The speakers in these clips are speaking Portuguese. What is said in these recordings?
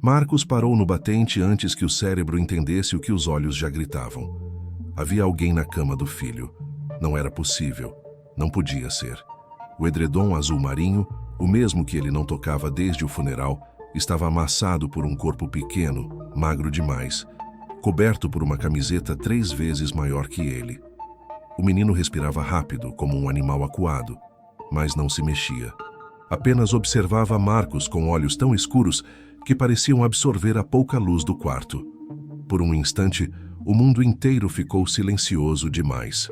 Marcos parou no batente antes que o cérebro entendesse o que os olhos já gritavam. Havia alguém na cama do filho. Não era possível. Não podia ser. O edredom azul marinho, o mesmo que ele não tocava desde o funeral, estava amassado por um corpo pequeno, magro demais, coberto por uma camiseta 3 vezes maior que ele. O menino respirava rápido, como um animal acuado, mas não se mexia. Apenas observava Marcos com olhos tão escuros que pareciam absorver a pouca luz do quarto. Por um instante, o mundo inteiro ficou silencioso demais.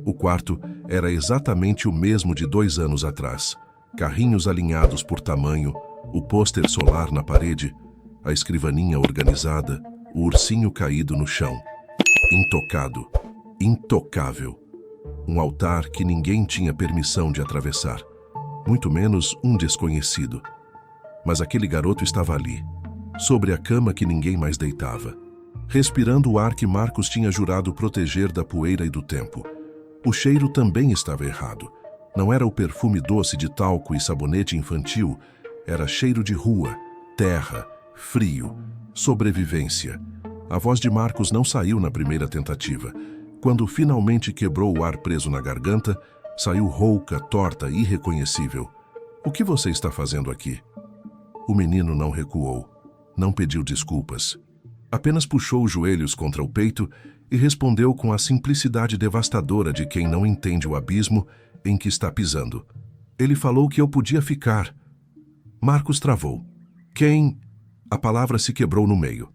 O quarto era exatamente o mesmo de 2 anos atrás. Carrinhos alinhados por tamanho, o pôster solar na parede, a escrivaninha organizada, o ursinho caído no chão. Intocado, intocável. Um altar que ninguém tinha permissão de atravessar, muito menos um desconhecido. Mas aquele garoto estava ali, sobre a cama que ninguém mais deitava, respirando o ar que Marcos tinha jurado proteger da poeira e do tempo. O cheiro também estava errado. Não era o perfume doce de talco e sabonete infantil, era cheiro de rua, terra, frio, sobrevivência. A voz de Marcos não saiu na primeira tentativa. Quando finalmente quebrou o ar preso na garganta, saiu rouca, torta, irreconhecível. "O que você está fazendo aqui?" O menino não recuou, não pediu desculpas. Apenas puxou os joelhos contra o peito e respondeu com a simplicidade devastadora de quem não entende o abismo em que está pisando. "Ele falou que eu podia ficar." Marcos travou. "Quem?" A palavra se quebrou no meio.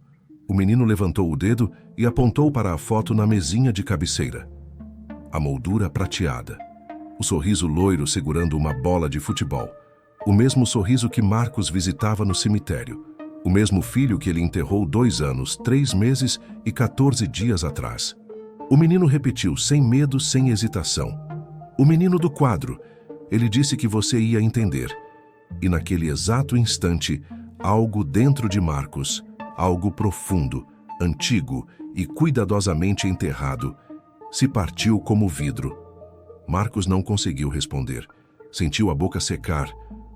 O menino levantou o dedo e apontou para a foto na mesinha de cabeceira. A moldura prateada. O sorriso loiro segurando uma bola de futebol. O mesmo sorriso que Marcos visitava no cemitério. O mesmo filho que ele enterrou 2 anos, 3 meses e 14 dias atrás. O menino repetiu, sem medo, sem hesitação. "O menino do quadro. Ele disse que você ia entender." E naquele exato instante, algo dentro de Marcos, algo profundo, antigo e cuidadosamente enterrado, se partiu como vidro. Marcos não conseguiu responder. Sentiu a boca secar,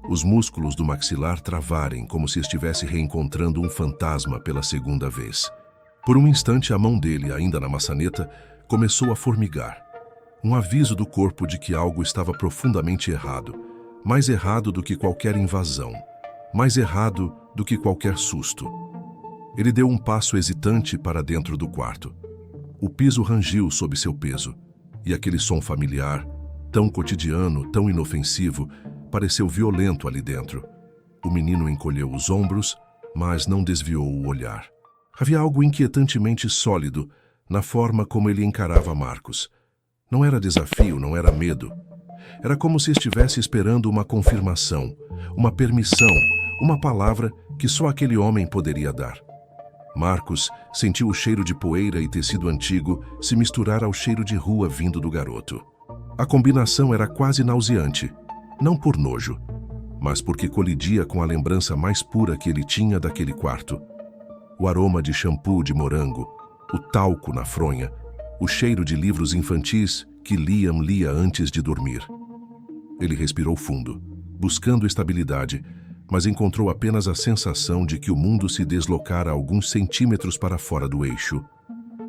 os músculos do maxilar travarem como se estivesse reencontrando um fantasma pela 2ª vez. Por um instante, a mão dele, ainda na maçaneta, começou a formigar. Um aviso do corpo de que algo estava profundamente errado. Mais errado do que qualquer invasão. Mais errado do que qualquer susto. Ele deu um passo hesitante para dentro do quarto. O piso rangiu sob seu peso, e aquele som familiar, tão cotidiano, tão inofensivo, pareceu violento ali dentro. O menino encolheu os ombros, mas não desviou o olhar. Havia algo inquietantemente sólido na forma como ele encarava Marcos. Não era desafio, não era medo. Era como se estivesse esperando uma confirmação, uma permissão, uma palavra que só aquele homem poderia dar. Marcos sentiu o cheiro de poeira e tecido antigo se misturar ao cheiro de rua vindo do garoto. A combinação era quase nauseante, não por nojo, mas porque colidia com a lembrança mais pura que ele tinha daquele quarto. O aroma de shampoo de morango, o talco na fronha, o cheiro de livros infantis que Liam lia antes de dormir. Ele respirou fundo, buscando estabilidade, mas encontrou apenas a sensação de que o mundo se deslocara alguns centímetros para fora do eixo.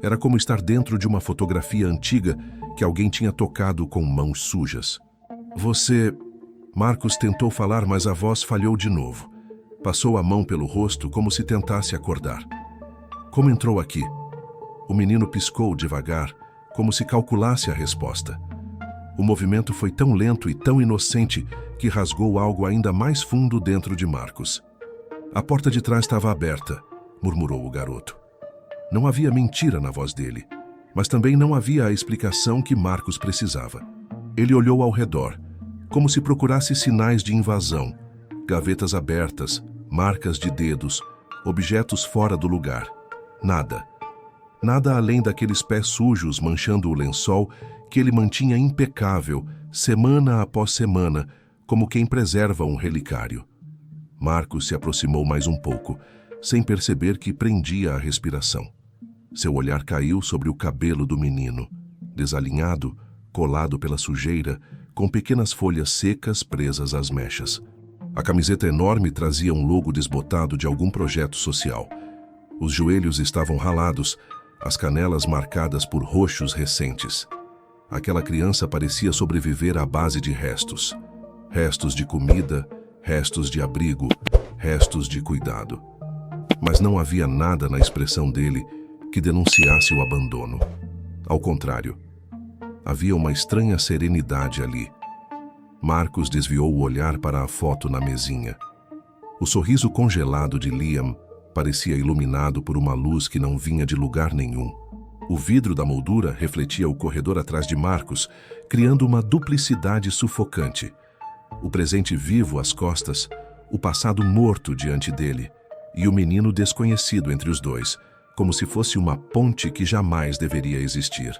Era como estar dentro de uma fotografia antiga que alguém tinha tocado com mãos sujas. "Você..." Marcos tentou falar, mas a voz falhou de novo. Passou a mão pelo rosto como se tentasse acordar. "Como entrou aqui?" O menino piscou devagar, como se calculasse a resposta. O movimento foi tão lento e tão inocente que rasgou algo ainda mais fundo dentro de Marcos. "A porta de trás estava aberta", murmurou o garoto. Não havia mentira na voz dele, mas também não havia a explicação que Marcos precisava. Ele olhou ao redor, como se procurasse sinais de invasão, gavetas abertas, marcas de dedos, objetos fora do lugar. Nada. Nada além daqueles pés sujos manchando o lençol que ele mantinha impecável, semana após semana, como quem preserva um relicário. Marcos se aproximou mais um pouco, sem perceber que prendia a respiração. Seu olhar caiu sobre o cabelo do menino, desalinhado, colado pela sujeira, com pequenas folhas secas presas às mechas. A camiseta enorme trazia um logo desbotado de algum projeto social. Os joelhos estavam ralados, as canelas marcadas por roxos recentes. Aquela criança parecia sobreviver à base de restos. Restos de comida, restos de abrigo, restos de cuidado. Mas não havia nada na expressão dele que denunciasse o abandono. Ao contrário, havia uma estranha serenidade ali. Marcos desviou o olhar para a foto na mesinha. O sorriso congelado de Liam parecia iluminado por uma luz que não vinha de lugar nenhum. O vidro da moldura refletia o corredor atrás de Marcos, criando uma duplicidade sufocante. O presente vivo às costas, o passado morto diante dele, e o menino desconhecido entre os dois, como se fosse uma ponte que jamais deveria existir.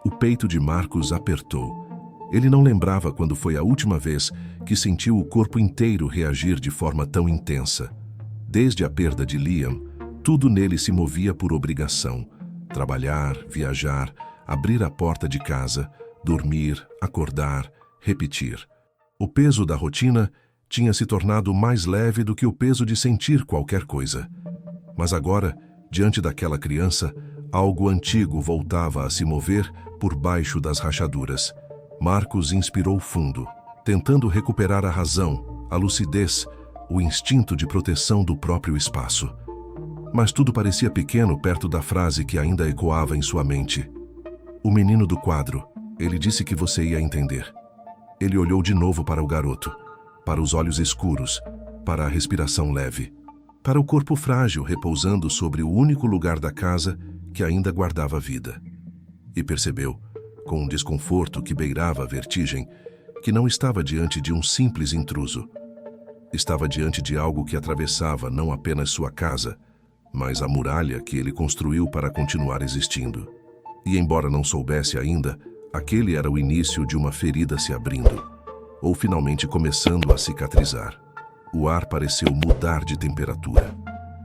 O peito de Marcos apertou. Ele não lembrava quando foi a última vez que sentiu o corpo inteiro reagir de forma tão intensa. Desde a perda de Liam, tudo nele se movia por obrigação. Trabalhar, viajar, abrir a porta de casa, dormir, acordar, repetir. O peso da rotina tinha se tornado mais leve do que o peso de sentir qualquer coisa. Mas agora, diante daquela criança, algo antigo voltava a se mover por baixo das rachaduras. Marcos inspirou fundo, tentando recuperar a razão, a lucidez, o instinto de proteção do próprio espaço. Mas tudo parecia pequeno perto da frase que ainda ecoava em sua mente. O menino do quadro, ele disse que você ia entender. Ele olhou de novo para o garoto, para os olhos escuros, para a respiração leve, para o corpo frágil repousando sobre o único lugar da casa que ainda guardava vida. E percebeu, com um desconforto que beirava a vertigem, que não estava diante de um simples intruso. Estava diante de algo que atravessava não apenas sua casa, mas a muralha que ele construiu para continuar existindo. E embora não soubesse ainda, aquele era o início de uma ferida se abrindo, ou finalmente começando a cicatrizar. O ar pareceu mudar de temperatura,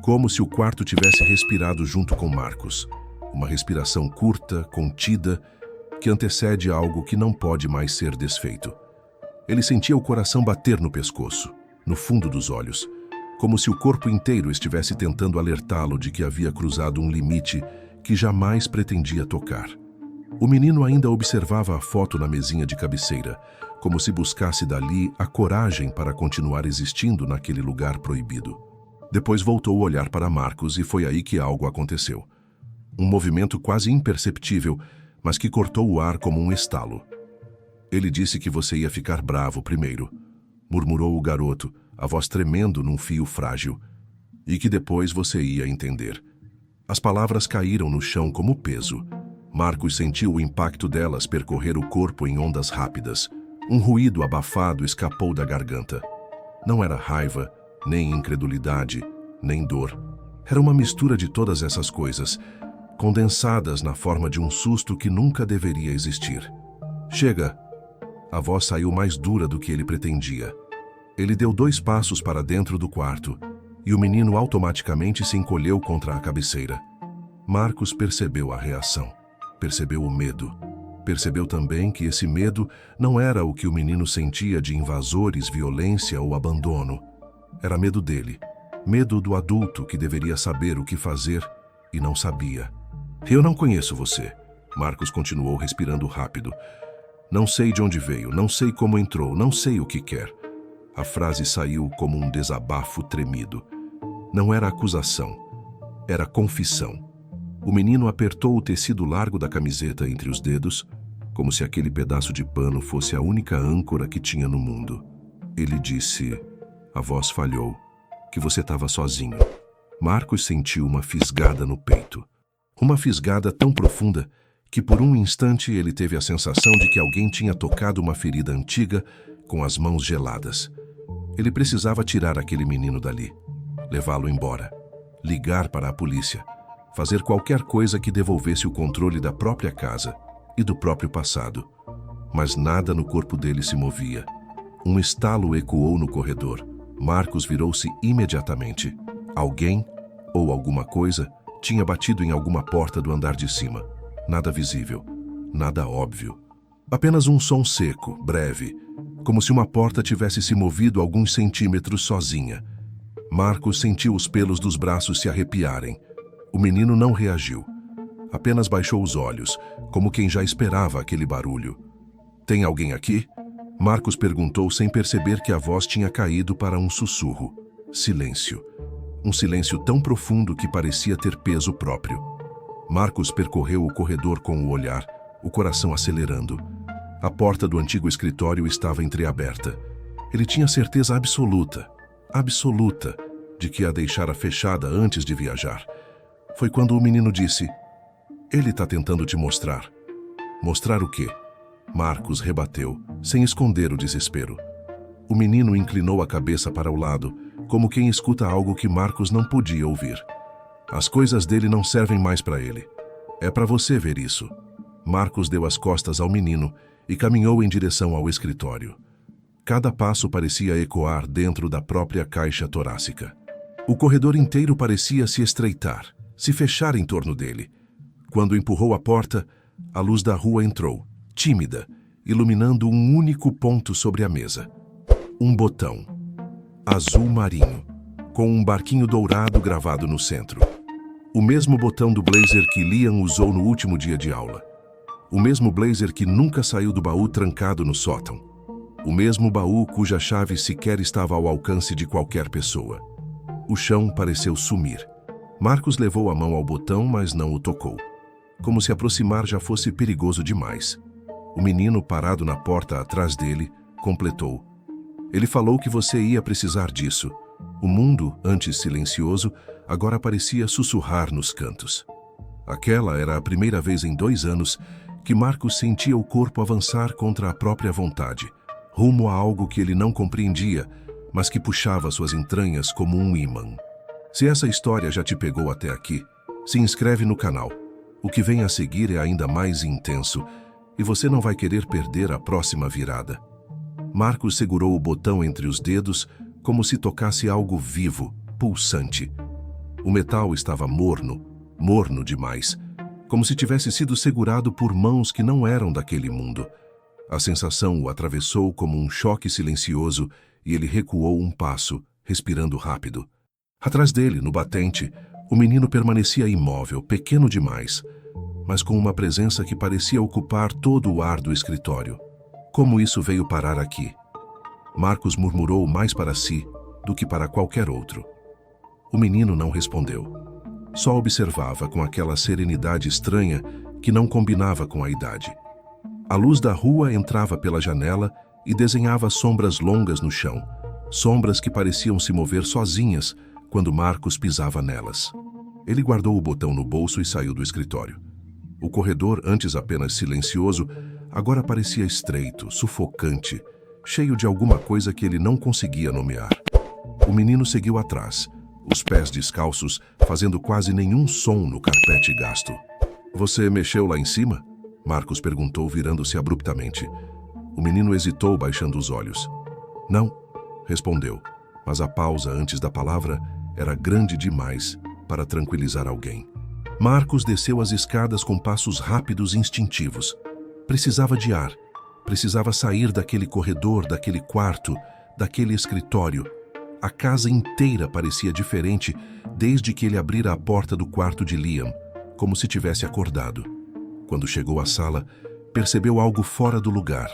como se o quarto tivesse respirado junto com Marcos. Uma respiração curta, contida, que antecede algo que não pode mais ser desfeito. Ele sentia o coração bater no pescoço, no fundo dos olhos, como se o corpo inteiro estivesse tentando alertá-lo de que havia cruzado um limite que jamais pretendia tocar. O menino ainda observava a foto na mesinha de cabeceira, como se buscasse dali a coragem para continuar existindo naquele lugar proibido. Depois voltou a olhar para Marcos e foi aí que algo aconteceu. Um movimento quase imperceptível, mas que cortou o ar como um estalo. Ele disse que você ia ficar bravo primeiro, murmurou o garoto, a voz tremendo num fio frágil, e que depois você ia entender. As palavras caíram no chão como peso. Marcos sentiu o impacto delas percorrer o corpo em ondas rápidas. Um ruído abafado escapou da garganta. Não era raiva, nem incredulidade, nem dor. Era uma mistura de todas essas coisas, condensadas na forma de um susto que nunca deveria existir. Chega! A voz saiu mais dura do que ele pretendia. Ele deu 2 passos para dentro do quarto, e o menino automaticamente se encolheu contra a cabeceira. Marcos percebeu a reação, percebeu o medo. Percebeu também que esse medo não era o que o menino sentia de invasores, violência ou abandono. Era medo dele, medo do adulto que deveria saber o que fazer e não sabia. Eu não conheço você, Marcos continuou respirando rápido. Não sei de onde veio, não sei como entrou, não sei o que quer. A frase saiu como um desabafo tremido. Não era acusação, era confissão. O menino apertou o tecido largo da camiseta entre os dedos, como se aquele pedaço de pano fosse a única âncora que tinha no mundo. Ele disse, a voz falhou, que você estava sozinho. Marcos sentiu uma fisgada no peito. Uma fisgada tão profunda que por um instante ele teve a sensação de que alguém tinha tocado uma ferida antiga com as mãos geladas. Ele precisava tirar aquele menino dali, levá-lo embora, ligar para a polícia, fazer qualquer coisa que devolvesse o controle da própria casa e do próprio passado. Mas nada no corpo dele se movia. Um estalo ecoou no corredor. Marcos virou-se imediatamente. Alguém, ou alguma coisa, tinha batido em alguma porta do andar de cima. Nada visível, nada óbvio. Apenas um som seco, breve, como se uma porta tivesse se movido alguns centímetros sozinha. Marcos sentiu os pelos dos braços se arrepiarem. O menino não reagiu. Apenas baixou os olhos, como quem já esperava aquele barulho. "Tem alguém aqui?" Marcos perguntou sem perceber que a voz tinha caído para um sussurro. Silêncio. Um silêncio tão profundo que parecia ter peso próprio. Marcos percorreu o corredor com o olhar, o coração acelerando. A porta do antigo escritório estava entreaberta. Ele tinha certeza absoluta, de que a deixara fechada antes de viajar. Foi quando o menino disse: "Ele está tentando te mostrar." "Mostrar o quê?" Marcos rebateu, sem esconder o desespero. O menino inclinou a cabeça para o lado, como quem escuta algo que Marcos não podia ouvir. "As coisas dele não servem mais para ele. É para você ver isso." Marcos deu as costas ao menino e caminhou em direção ao escritório. Cada passo parecia ecoar dentro da própria caixa torácica. O corredor inteiro parecia se estreitar, se fechar em torno dele. Quando empurrou a porta, a luz da rua entrou, tímida, iluminando um único ponto sobre a mesa. Um botão, azul marinho, com um barquinho dourado gravado no centro. O mesmo botão do blazer que Liam usou no último dia de aula. O mesmo blazer que nunca saiu do baú trancado no sótão. O mesmo baú cuja chave sequer estava ao alcance de qualquer pessoa. O chão pareceu sumir. Marcos levou a mão ao botão, mas não o tocou. Como se aproximar já fosse perigoso demais. O menino, parado na porta atrás dele, completou: "Ele falou que você ia precisar disso." O mundo, antes silencioso, agora parecia sussurrar nos cantos. Aquela era a primeira vez em 2 anos que Marcos sentia o corpo avançar contra a própria vontade, rumo a algo que ele não compreendia, mas que puxava suas entranhas como um ímã. Se essa história já te pegou até aqui, se inscreve no canal. O que vem a seguir é ainda mais intenso e você não vai querer perder a próxima virada. Marcos segurou o botão entre os dedos como se tocasse algo vivo, pulsante. O metal estava morno demais, como se tivesse sido segurado por mãos que não eram daquele mundo. A sensação o atravessou como um choque silencioso e ele recuou um passo, respirando rápido. Atrás dele, no batente, o menino permanecia imóvel, pequeno demais, mas com uma presença que parecia ocupar todo o ar do escritório. Como isso veio parar aqui? Marcos murmurou mais para si do que para qualquer outro. O menino não respondeu. Só observava com aquela serenidade estranha que não combinava com a idade. A luz da rua entrava pela janela e desenhava sombras longas no chão, sombras que pareciam se mover sozinhas quando Marcos pisava nelas. Ele guardou o botão no bolso e saiu do escritório. O corredor, antes apenas silencioso, agora parecia estreito, sufocante, cheio de alguma coisa que ele não conseguia nomear. O menino seguiu atrás, os pés descalços, fazendo quase nenhum som no carpete gasto. "Você mexeu lá em cima?" Marcos perguntou, virando-se abruptamente. O menino hesitou, baixando os olhos. "Não", respondeu, mas a pausa antes da palavra era grande demais para tranquilizar alguém. Marcos desceu as escadas com passos rápidos e instintivos. Precisava de ar. Precisava sair daquele corredor, daquele quarto, daquele escritório. A casa inteira parecia diferente desde que ele abrira a porta do quarto de Liam, como se tivesse acordado. Quando chegou à sala, percebeu algo fora do lugar.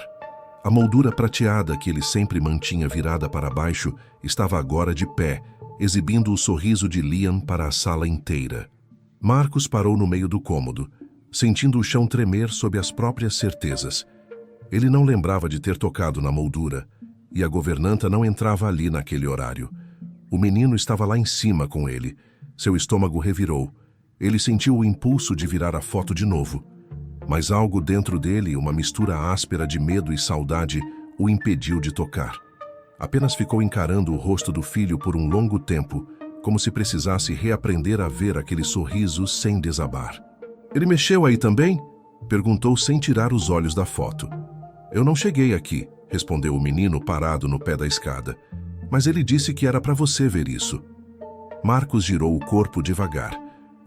A moldura prateada que ele sempre mantinha virada para baixo estava agora de pé, exibindo o sorriso de Liam para a sala inteira. Marcos parou no meio do cômodo, sentindo o chão tremer sob as próprias certezas. Ele não lembrava de ter tocado na moldura, e a governanta não entrava ali naquele horário. O menino estava lá em cima com ele. Seu estômago revirou. Ele sentiu o impulso de virar a foto de novo. Mas algo dentro dele, uma mistura áspera de medo e saudade, o impediu de tocar. Apenas ficou encarando o rosto do filho por um longo tempo, como se precisasse reaprender a ver aquele sorriso sem desabar. "Ele mexeu aí também?" perguntou sem tirar os olhos da foto. "Eu não cheguei aqui", respondeu o menino parado no pé da escada. "Mas ele disse que era para você ver isso." Marcos girou o corpo devagar.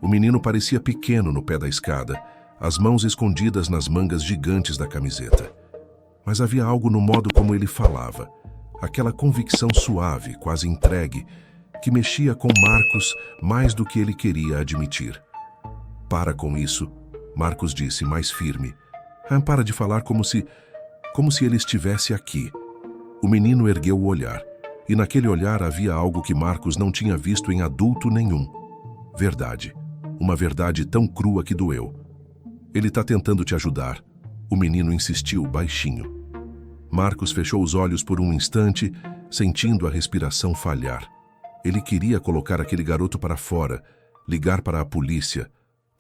O menino parecia pequeno no pé da escada, as mãos escondidas nas mangas gigantes da camiseta. mas havia algo no modo como ele falava, aquela convicção suave, quase entregue, que mexia com Marcos mais do que ele queria admitir. Para com isso, Marcos disse, mais firme. Para de falar como se ele estivesse aqui. O menino ergueu o olhar, e naquele olhar havia algo que Marcos não tinha visto em adulto nenhum. Verdade. Uma verdade tão crua que doeu. Ele está tentando te ajudar. O menino insistiu baixinho. Marcos fechou os olhos por um instante, sentindo a respiração falhar. Ele queria colocar aquele garoto para fora, ligar para a polícia,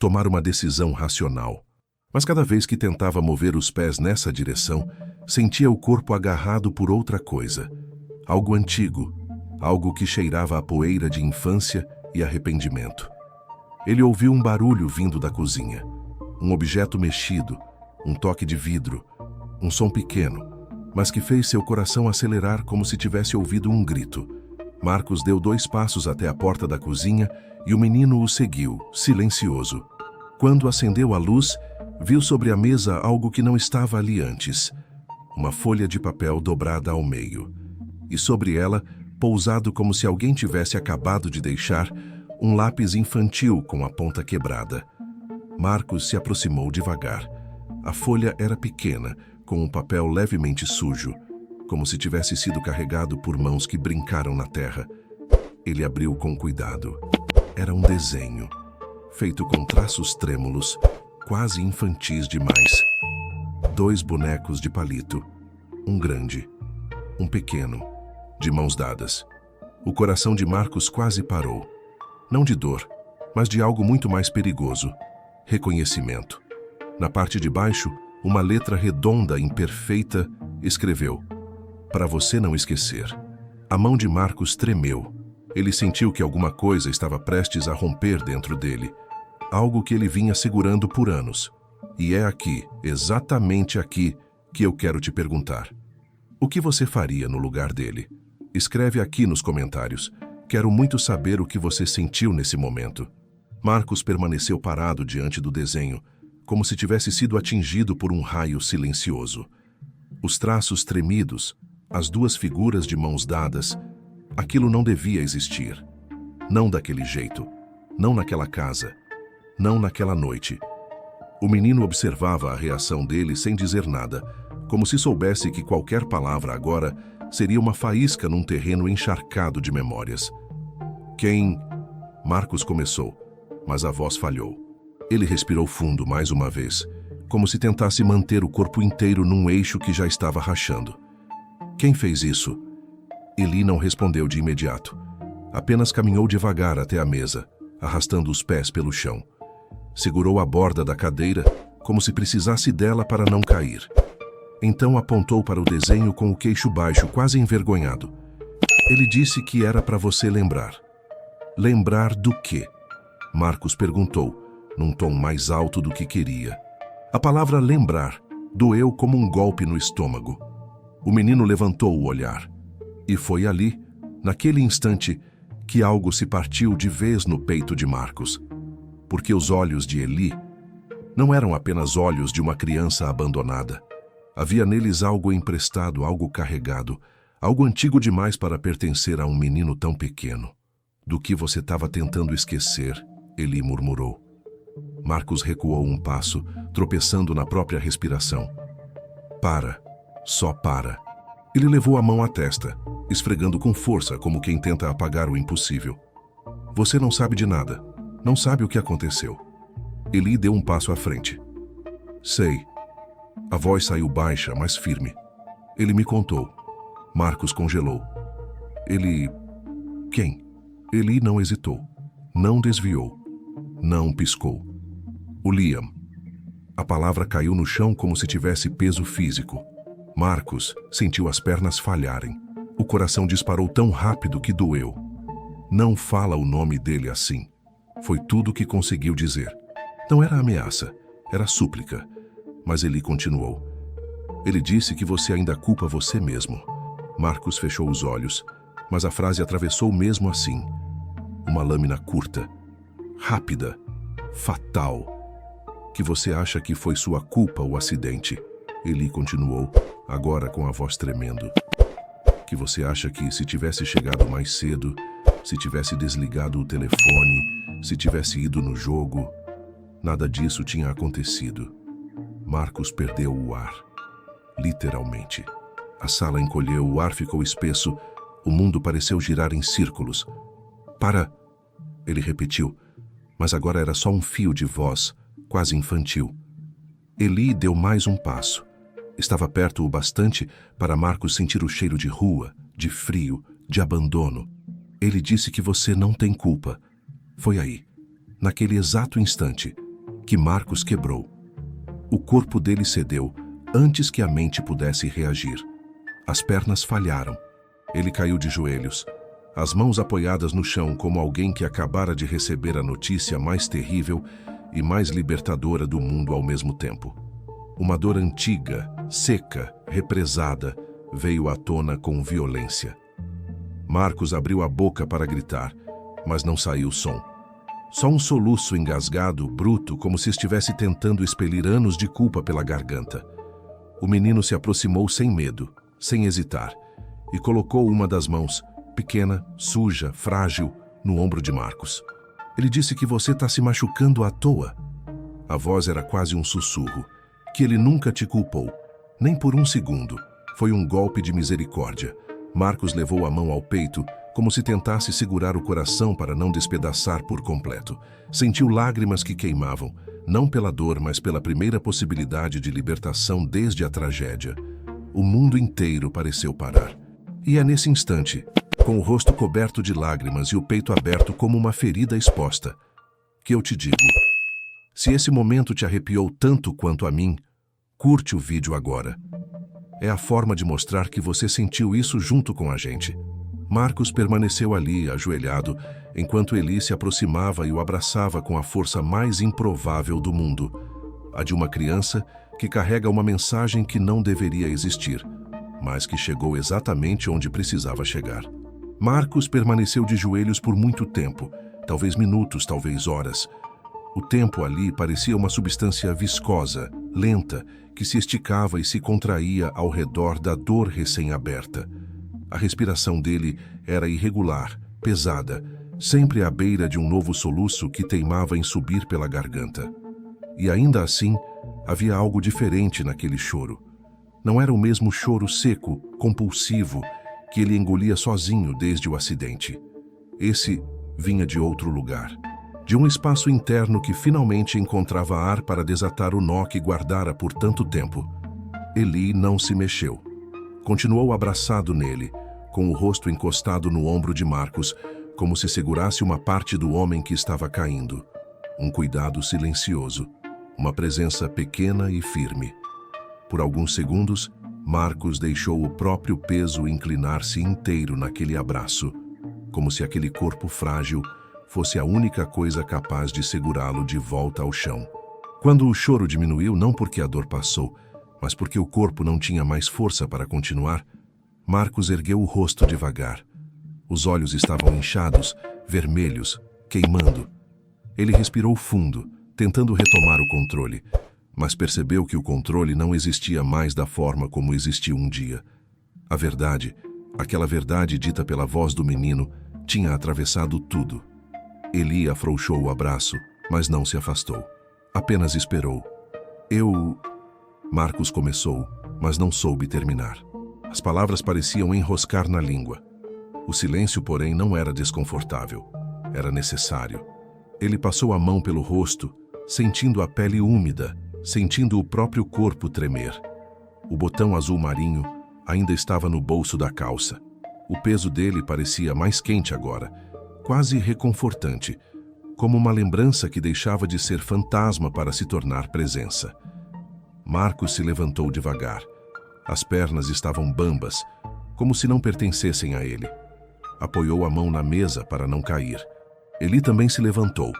tomar uma decisão racional. Mas cada vez que tentava mover os pés nessa direção, sentia o corpo agarrado por outra coisa. Algo antigo, algo que cheirava a poeira de infância e arrependimento. Ele ouviu um barulho vindo da cozinha. Um objeto mexido, um toque de vidro, um som pequeno, mas que fez seu coração acelerar como se tivesse ouvido um grito. Marcos deu 2 passos até a porta da cozinha e o menino o seguiu, silencioso. Quando acendeu a luz, viu sobre a mesa algo que não estava ali antes. Uma folha de papel dobrada ao meio. E sobre ela, pousado como se alguém tivesse acabado de deixar, um lápis infantil com a ponta quebrada. Marcos se aproximou devagar. A folha era pequena, com um papel levemente sujo, como se tivesse sido carregado por mãos que brincaram na terra. Ele abriu com cuidado. Era um desenho, feito com traços trêmulos, quase infantis demais. 2 bonecos de palito, um grande, um pequeno, de mãos dadas. O coração de Marcos quase parou. Não de dor, mas de algo muito mais perigoso. Reconhecimento. Na parte de baixo, uma letra redonda, imperfeita, escreveu: para você não esquecer. A mão de Marcos tremeu. Ele sentiu que alguma coisa estava prestes a romper dentro dele. Algo que ele vinha segurando por anos. E é aqui, exatamente aqui, que eu quero te perguntar. O que você faria no lugar dele? Escreve aqui nos comentários. Quero muito saber o que você sentiu nesse momento. Marcos permaneceu parado diante do desenho, como se tivesse sido atingido por um raio silencioso. Os traços tremidos, as 2 figuras de mãos dadas, aquilo não devia existir. Não daquele jeito, não naquela casa, não naquela noite. O menino observava a reação dele sem dizer nada, como se soubesse que qualquer palavra agora seria uma faísca num terreno encharcado de memórias. Quem? Marcos começou, mas a voz falhou. Ele respirou fundo mais uma vez, como se tentasse manter o corpo inteiro num eixo que já estava rachando. Quem fez isso? Eli não respondeu de imediato. Apenas caminhou devagar até a mesa, arrastando os pés pelo chão. Segurou a borda da cadeira, como se precisasse dela para não cair. Então apontou para o desenho com o queixo baixo, quase envergonhado. Ele disse que era para você lembrar. Lembrar do quê? Marcos perguntou, num tom mais alto do que queria. A palavra lembrar doeu como um golpe no estômago. O menino levantou o olhar. E foi ali, naquele instante, que algo se partiu de vez no peito de Marcos. Porque os olhos de Eli não eram apenas olhos de uma criança abandonada. Havia neles algo emprestado, algo carregado, algo antigo demais para pertencer a um menino tão pequeno. Do que você estava tentando esquecer, Eli murmurou. Marcos recuou um passo, tropeçando na própria respiração. Para. Só para. Ele levou a mão à testa, esfregando com força como quem tenta apagar o impossível. Você não sabe de nada. Não sabe o que aconteceu. Eli deu um passo à frente. Sei. A voz saiu baixa, mas firme. Ele me contou. Marcos congelou. Ele... Quem? Eli não hesitou. Não desviou. Não piscou. O Liam. A palavra caiu no chão como se tivesse peso físico. Marcos sentiu as pernas falharem. O coração disparou tão rápido que doeu. Não fala o nome dele assim. Foi tudo o que conseguiu dizer. Não era ameaça, era súplica. Mas ele continuou. Ele disse que você ainda culpa você mesmo. Marcos fechou os olhos, mas a frase atravessou mesmo assim. Uma lâmina curta, rápida, fatal. Que você acha que foi sua culpa o acidente. Eli continuou, agora com a voz tremendo. Que você acha que se tivesse chegado mais cedo, se tivesse desligado o telefone, se tivesse ido no jogo, nada disso tinha acontecido. Marcos perdeu o ar. Literalmente. A sala encolheu, o ar ficou espesso, o mundo pareceu girar em círculos. Para! Ele repetiu, mas agora era só um fio de voz, quase infantil. Eli deu mais um passo. Estava perto o bastante para Marcos sentir o cheiro de rua, de frio, de abandono. Ele disse que você não tem culpa. Foi aí, naquele exato instante, que Marcos quebrou. O corpo dele cedeu antes que a mente pudesse reagir. As pernas falharam. Ele caiu de joelhos, as mãos apoiadas no chão como alguém que acabara de receber a notícia mais terrível e mais libertadora do mundo ao mesmo tempo. Uma dor antiga, seca, represada, veio à tona com violência. Marcos abriu a boca para gritar, mas não saiu som. Só um soluço engasgado, bruto, como se estivesse tentando expelir anos de culpa pela garganta. O menino se aproximou sem medo, sem hesitar, e colocou uma das mãos, pequena, suja, frágil, no ombro de Marcos. Ele disse que você está se machucando à toa. A voz era quase um sussurro, que ele nunca te culpou, nem por um segundo. Foi um golpe de misericórdia. Marcos levou a mão ao peito, como se tentasse segurar o coração para não despedaçar por completo. Sentiu lágrimas que queimavam, não pela dor, mas pela primeira possibilidade de libertação desde a tragédia. O mundo inteiro pareceu parar. E é nesse instante, com o rosto coberto de lágrimas e o peito aberto como uma ferida exposta, que eu te digo: se esse momento te arrepiou tanto quanto a mim, curte o vídeo agora. É a forma de mostrar que você sentiu isso junto com a gente. Marcos permaneceu ali, ajoelhado, enquanto Eli se aproximava e o abraçava com a força mais improvável do mundo, a de uma criança que carrega uma mensagem que não deveria existir, mas que chegou exatamente onde precisava chegar. Marcos permaneceu de joelhos por muito tempo, talvez minutos, talvez horas. O tempo ali parecia uma substância viscosa, lenta, que se esticava e se contraía ao redor da dor recém-aberta. A respiração dele era irregular, pesada, sempre à beira de um novo soluço que teimava em subir pela garganta. E ainda assim, havia algo diferente naquele choro. Não era o mesmo choro seco, compulsivo, que ele engolia sozinho desde o acidente. Esse vinha de outro lugar, de um espaço interno que finalmente encontrava ar para desatar o nó que guardara por tanto tempo. Eli não se mexeu. Continuou abraçado nele, com o rosto encostado no ombro de Marcos, como se segurasse uma parte do homem que estava caindo. Um cuidado silencioso, uma presença pequena e firme. Por alguns segundos, Marcos deixou o próprio peso inclinar-se inteiro naquele abraço, como se aquele corpo frágil fosse a única coisa capaz de segurá-lo de volta ao chão. Quando o choro diminuiu, não porque a dor passou, mas porque o corpo não tinha mais força para continuar, Marcos ergueu o rosto devagar. Os olhos estavam inchados, vermelhos, queimando. Ele respirou fundo, tentando retomar o controle, mas percebeu que o controle não existia mais da forma como existiu um dia. A verdade, aquela verdade dita pela voz do menino, tinha atravessado tudo. Eli afrouxou o abraço, mas não se afastou. Apenas esperou. Marcos começou, mas não soube terminar. As palavras pareciam enroscar na língua. O silêncio, porém, não era desconfortável. Era necessário. Ele passou a mão pelo rosto, sentindo a pele úmida, sentindo o próprio corpo tremer. O botão azul marinho ainda estava no bolso da calça. O peso dele parecia mais quente agora, quase reconfortante, como uma lembrança que deixava de ser fantasma para se tornar presença. Marcos se levantou devagar. As pernas estavam bambas, como se não pertencessem a ele. Apoiou a mão na mesa para não cair. Eli também se levantou,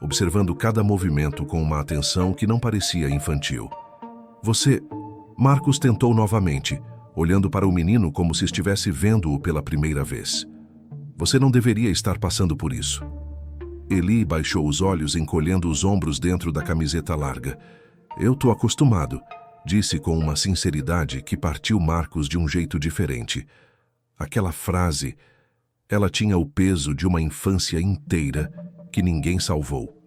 observando cada movimento com uma atenção que não parecia infantil. Marcos tentou novamente, olhando para o menino como se estivesse vendo-o pela primeira vez. Você não deveria estar passando por isso. Eli baixou os olhos, encolhendo os ombros dentro da camiseta larga. Eu tô acostumado, Disse com uma sinceridade que partiu Marcos de um jeito diferente. Aquela frase, ela tinha o peso de uma infância inteira que ninguém salvou.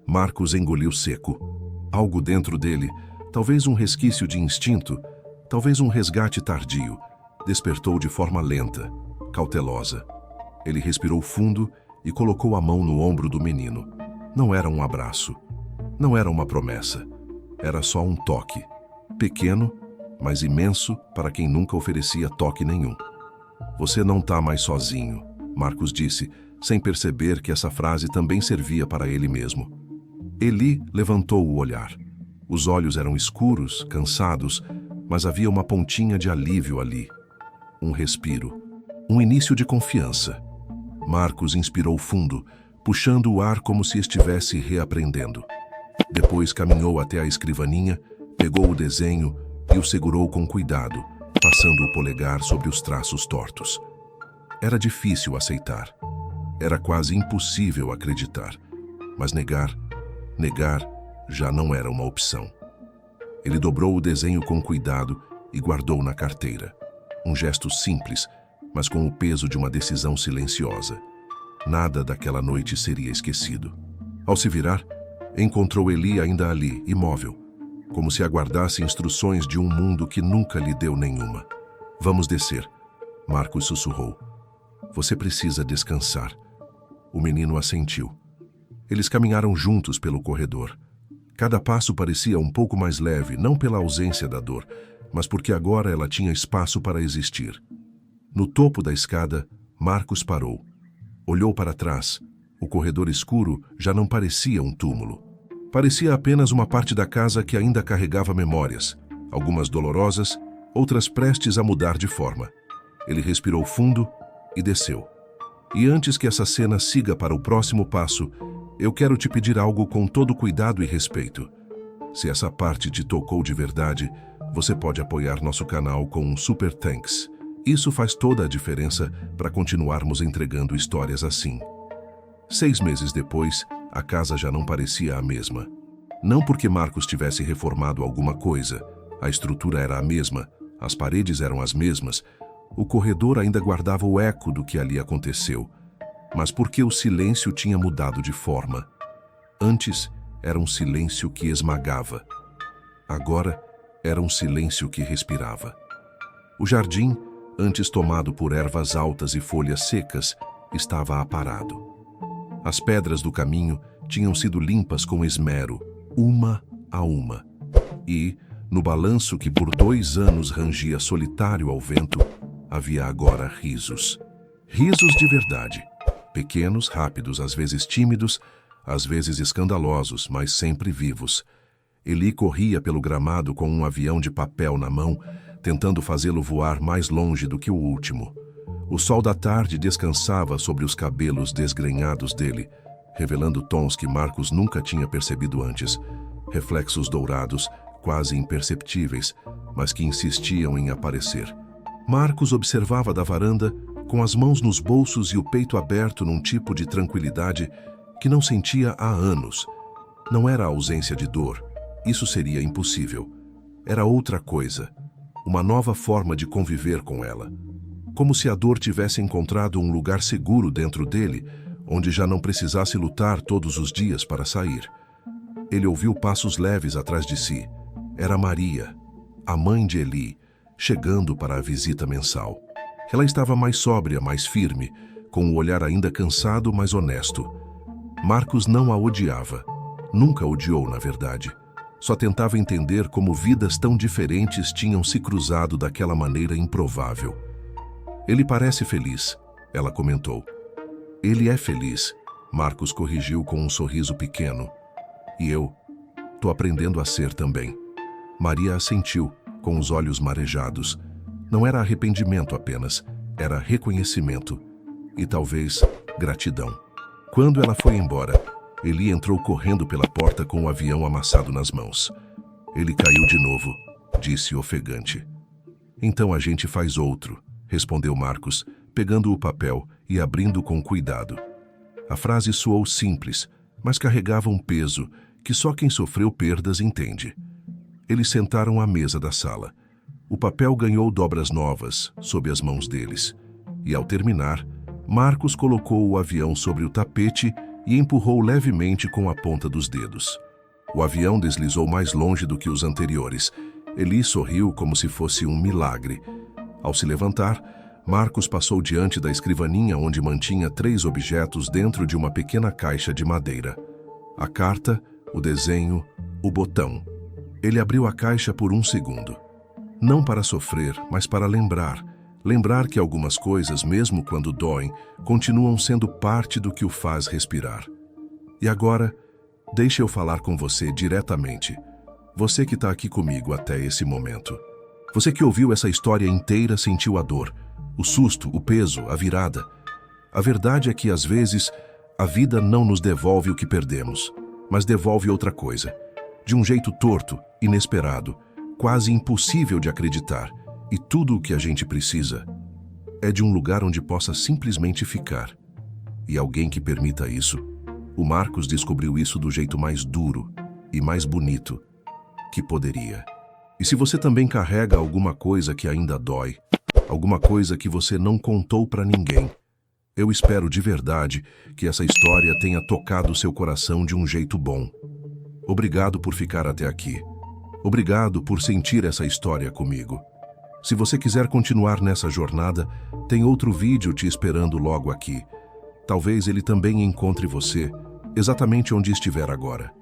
Marcos engoliu seco. Algo dentro dele, talvez um resquício de instinto, talvez um resgate tardio, despertou de forma lenta, cautelosa. Ele respirou fundo e colocou a mão no ombro do menino. Não era um abraço, não era uma promessa, era só um toque. Pequeno, mas imenso para quem nunca oferecia toque nenhum. Você não está mais sozinho, Marcos disse, sem perceber que essa frase também servia para ele mesmo. Eli levantou o olhar. Os olhos eram escuros, cansados, mas havia uma pontinha de alívio ali. Um respiro, um início de confiança. Marcos inspirou fundo, puxando o ar como se estivesse reaprendendo. Depois caminhou até a escrivaninha, pegou o desenho e o segurou com cuidado, passando o polegar sobre os traços tortos. Era difícil aceitar. Era quase impossível acreditar. Mas negar já não era uma opção. Ele dobrou o desenho com cuidado e guardou na carteira. Um gesto simples, mas com o peso de uma decisão silenciosa. Nada daquela noite seria esquecido. Ao se virar, encontrou Eli ainda ali, imóvel, como se aguardasse instruções de um mundo que nunca lhe deu nenhuma. Vamos descer, Marcos sussurrou. Você precisa descansar. O menino assentiu. Eles caminharam juntos pelo corredor. Cada passo parecia um pouco mais leve, não pela ausência da dor, mas porque agora ela tinha espaço para existir. No topo da escada, Marcos parou. Olhou para trás. O corredor escuro já não parecia um túmulo. Parecia apenas uma parte da casa que ainda carregava memórias, algumas dolorosas, outras prestes a mudar de forma. Ele respirou fundo e desceu. E antes que essa cena siga para o próximo passo, eu quero te pedir algo com todo cuidado e respeito. Se essa parte te tocou de verdade, você pode apoiar nosso canal com um Super Thanks. Isso faz toda a diferença para continuarmos entregando histórias assim. 6 meses depois, a casa já não parecia a mesma. Não porque Marcos tivesse reformado alguma coisa. A estrutura era a mesma, as paredes eram as mesmas, o corredor ainda guardava o eco do que ali aconteceu, mas porque o silêncio tinha mudado de forma. Antes, era um silêncio que esmagava. Agora, era um silêncio que respirava. O jardim, antes tomado por ervas altas e folhas secas, estava aparado. As pedras do caminho tinham sido limpas com esmero, uma a uma. E, no balanço que por 2 anos rangia solitário ao vento, havia agora risos. Risos de verdade. Pequenos, rápidos, às vezes tímidos, às vezes escandalosos, mas sempre vivos. Eli corria pelo gramado com um avião de papel na mão, tentando fazê-lo voar mais longe do que o último. O sol da tarde descansava sobre os cabelos desgrenhados dele, revelando tons que Marcos nunca tinha percebido antes, reflexos dourados, quase imperceptíveis, mas que insistiam em aparecer. Marcos observava da varanda, com as mãos nos bolsos e o peito aberto num tipo de tranquilidade que não sentia há anos. Não era a ausência de dor, isso seria impossível. Era outra coisa, uma nova forma de conviver com ela. Como se a dor tivesse encontrado um lugar seguro dentro dele, onde já não precisasse lutar todos os dias para sair. Ele ouviu passos leves atrás de si. Era Maria, a mãe de Eli, chegando para a visita mensal. Ela estava mais sóbria, mais firme, com o olhar ainda cansado, mas honesto. Marcos não a odiava. Nunca odiou, na verdade. Só tentava entender como vidas tão diferentes tinham se cruzado daquela maneira improvável. Ele parece feliz, ela comentou. Ele é feliz, Marcos corrigiu com um sorriso pequeno. E eu tô aprendendo a ser também. Maria assentiu, com os olhos marejados. Não era arrependimento apenas, era reconhecimento. E talvez gratidão. Quando ela foi embora, Eli entrou correndo pela porta com o avião amassado nas mãos. Ele caiu de novo, disse ofegante. Então a gente faz outro, respondeu Marcos, pegando o papel e abrindo com cuidado. A frase soou simples, mas carregava um peso que só quem sofreu perdas entende. eles sentaram à mesa da sala. O papel ganhou dobras novas sob as mãos deles. E ao terminar, Marcos colocou o avião sobre o tapete e empurrou levemente com a ponta dos dedos. O avião deslizou mais longe do que os anteriores. Eli sorriu como se fosse um milagre. Ao se levantar, Marcos passou diante da escrivaninha onde mantinha 3 objetos dentro de uma pequena caixa de madeira: a carta, o desenho, o botão. Ele abriu a caixa por 1 segundo. Não para sofrer, mas para lembrar. Lembrar que algumas coisas, mesmo quando doem, continuam sendo parte do que o faz respirar. E agora, deixe eu falar com você diretamente. Você que está aqui comigo até esse momento. Você que ouviu essa história inteira sentiu a dor, o susto, o peso, a virada. A verdade é que, às vezes, a vida não nos devolve o que perdemos, mas devolve outra coisa. De um jeito torto, inesperado, quase impossível de acreditar. E tudo o que a gente precisa é de um lugar onde possa simplesmente ficar. E alguém que permita isso. O Marcos descobriu isso do jeito mais duro e mais bonito que poderia. E se você também carrega alguma coisa que ainda dói, alguma coisa que você não contou para ninguém, eu espero de verdade que essa história tenha tocado seu coração de um jeito bom. Obrigado por ficar até aqui. Obrigado por sentir essa história comigo. Se você quiser continuar nessa jornada, tem outro vídeo te esperando logo aqui. Talvez ele também encontre você exatamente onde estiver agora.